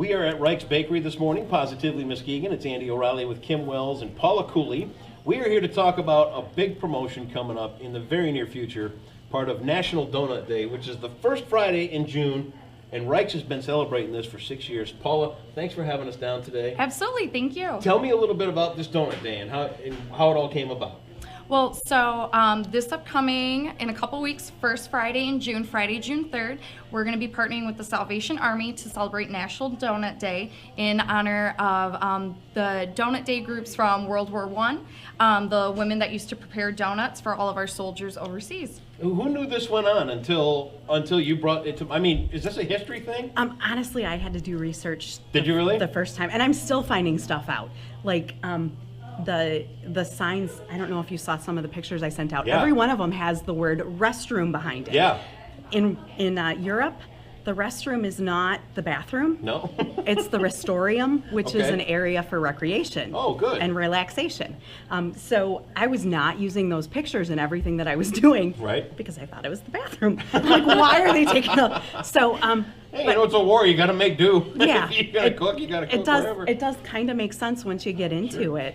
We are at Ryke's Bakery this morning, Positively Muskegon. It's Andy O'Reilly with Kim Wells and Paula Cooley. We are here to talk about a big promotion coming up in the very near future, part of National Donut Day, which is the first Friday in June, and Ryke's has been celebrating this for 6 years. Paula, thanks for having us down today. Absolutely, thank you. Tell me a little bit about this Donut Day and how it all came about. Well, so this upcoming, in a couple weeks, first Friday in June, Friday, June 3rd, we're going to be partnering with the Salvation Army to celebrate National Donut Day in honor of the Donut Day groups from World War I, the women that used to prepare donuts for all of our soldiers overseas. Who knew this went on until you brought it to? I mean, is this a history thing? Honestly, I had to do research. Did you really? The first time, and I'm still finding stuff out. Like the signs. I don't know if you saw some of the pictures I sent out. Yeah. Every one of them has the word restroom behind it. Yeah. In Europe, the restroom is not the bathroom. No. It's the restorium, which is Okay. an area for recreation. Oh, good. And relaxation. So I was not using those pictures in everything that I was doing. Right. Because I thought it was the bathroom. I'm like, why are they taking up? So, Hey, you know, it's a war. You got to make do. Yeah. You got to cook. You got to cook whatever. It does kind of make sense once you get into it.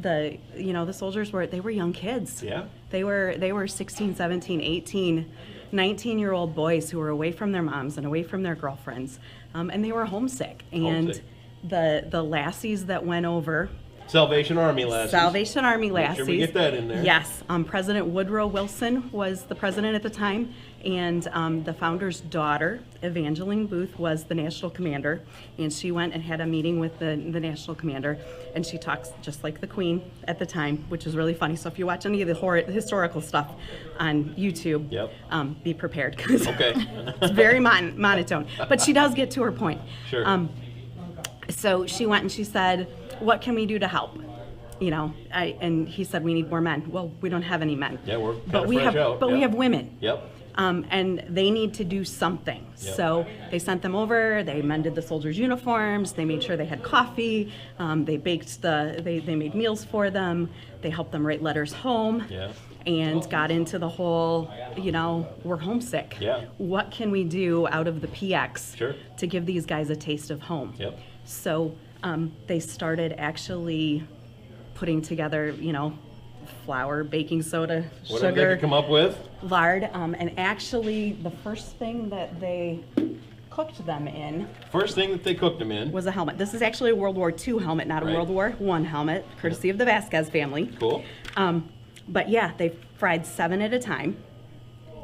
The soldiers they were young kids. Yeah. They were 16, 17, 18, 19-year-old boys who were away from their moms and away from their girlfriends, and they were homesick. And the lassies that went over. Salvation Army lassies. Salvation Army lassies. Make sure we get that in there. Yes. President Woodrow Wilson was the president at the time, and the founder's daughter, Evangeline Booth, was the national commander. And she went and had a meeting with the national commander, and she talks just like the Queen at the time, which is really funny. So if you watch any of the historical stuff on YouTube, be prepared, because it's very monotone. But she does get to her point. Sure. So she went and she said, "What can we do to help?" And he said, "We need more men." Well, we don't have any men. Yeah, we're but we have women. Yep. And they need to do something. Yep. So they sent them over. They mended the soldiers' uniforms. They made sure they had coffee. They baked they made meals for them. They helped them write letters home. Yeah. And got into the whole, we're homesick. Yeah. What can we do out of the PX Sure. to give these guys a taste of home? Yep. So they started actually putting together, flour, baking soda, What did they sugar, come up with? lard, and actually the first thing that they cooked them in First thing that they cooked them in. was a helmet. This is actually a World War II helmet, not a Right. World War I helmet, courtesy of the Vasquez family. Cool. But yeah, they fried 7 at a time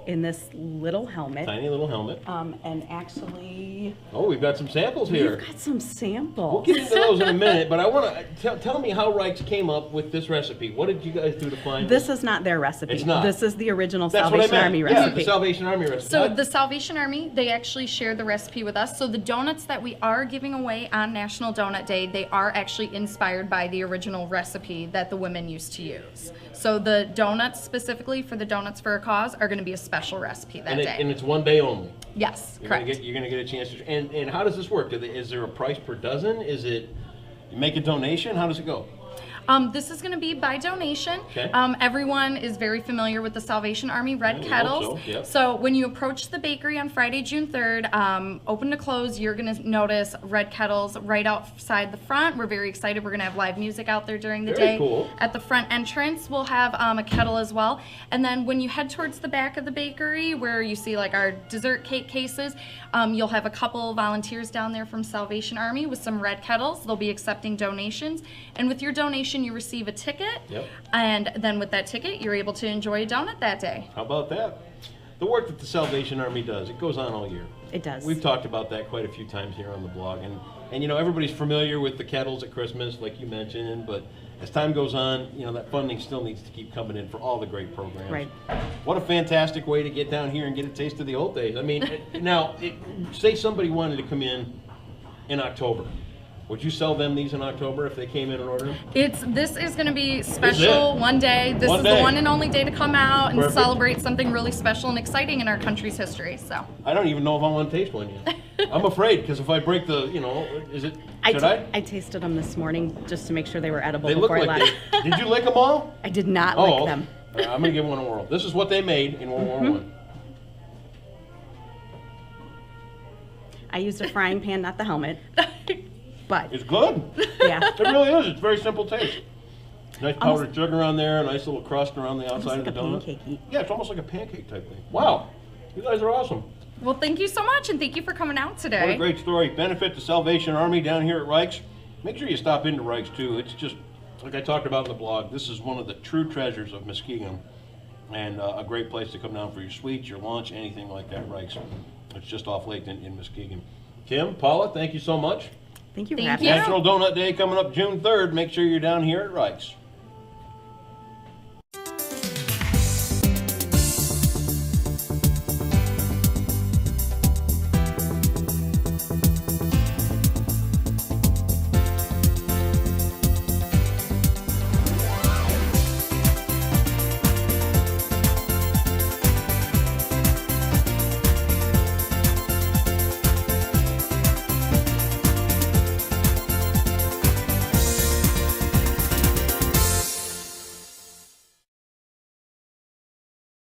in this little helmet. Tiny little helmet. And actually, Oh, we've got some samples here. we've got some We'll samples. get into those in a minute, but I want to tell me how Ryke's came up with this recipe. What did you guys do to find This is not their recipe. It's not. This is the original That's what I Salvation meant. Army Yeah, recipe. the Salvation Army recipe. So the Salvation Army, they actually shared the recipe with us. So the donuts that we are giving away on National Donut Day, they are actually inspired by the original recipe that the women used to use. So the donuts, specifically for the Donuts for a Cause, are going to be a special recipe that day. And it's one day only. Yes, You're correct. Gonna get a chance to. And how does this work? Is there a price per dozen? Is it you make a donation? How does it go? This is going to be by donation. Okay. Everyone is very familiar with the Salvation Army red Yeah, we kettles. hope so, yep. So when you approach the bakery on Friday, June 3rd, open to close, you're going to notice red kettles right outside the front. We're very excited. We're going to have live music out there during the Very day. cool. At the front entrance, we'll have a kettle as well. And then when you head towards the back of the bakery, where you see like our dessert cake cases, you'll have a couple volunteers down there from Salvation Army with some red kettles. They'll be accepting donations. And with your donation, you receive a ticket. Yep. And then with that ticket, you're able to enjoy a donut that day. How about that? The work that the Salvation Army does, it goes on all year. It does. We've talked about that quite a few times here on the blog, and everybody's familiar with the kettles at Christmas, like you mentioned, but as time goes on, that funding still needs to keep coming in for all the great programs. Right. What a fantastic way to get down here and get a taste of the old days. I mean, now, say somebody wanted to come in October. Would you sell them these in October if they came in and ordered them? This is going to be special one day. This One is day. the one and only day to come out and Perfect. celebrate something really special and exciting in our country's history. So I don't even know if I want to taste one yet. I'm afraid, because if I break the, should I? I tasted them this morning just to make sure they were edible They look before I like left. Did you lick them all? I did not Oh, lick them. all right, I'm going to give one a whirl. This is what they made in World War I. I used a frying pan, not the helmet. But It's good. yeah, It really is. It's very simple taste. Nice powdered sugar on there, a nice little crust around the outside like of the a donut. pancakey. Yeah, it's almost like a pancake type thing. Wow, you guys are awesome. Well, thank you so much, and thank you for coming out today. What a great story. Benefit the Salvation Army down here at Ryke's. Make sure you stop into Ryke's too. It's just, like I talked about in the blog, this is one of the true treasures of Muskegon, and a great place to come down for your sweets, your lunch, anything like that, Ryke's. It's just off Lake in Muskegon. Kim, Paula, thank you so much. thank you for Thank having you. me. National Donut Day coming up June 3rd. Make sure you're down here at Ryke's.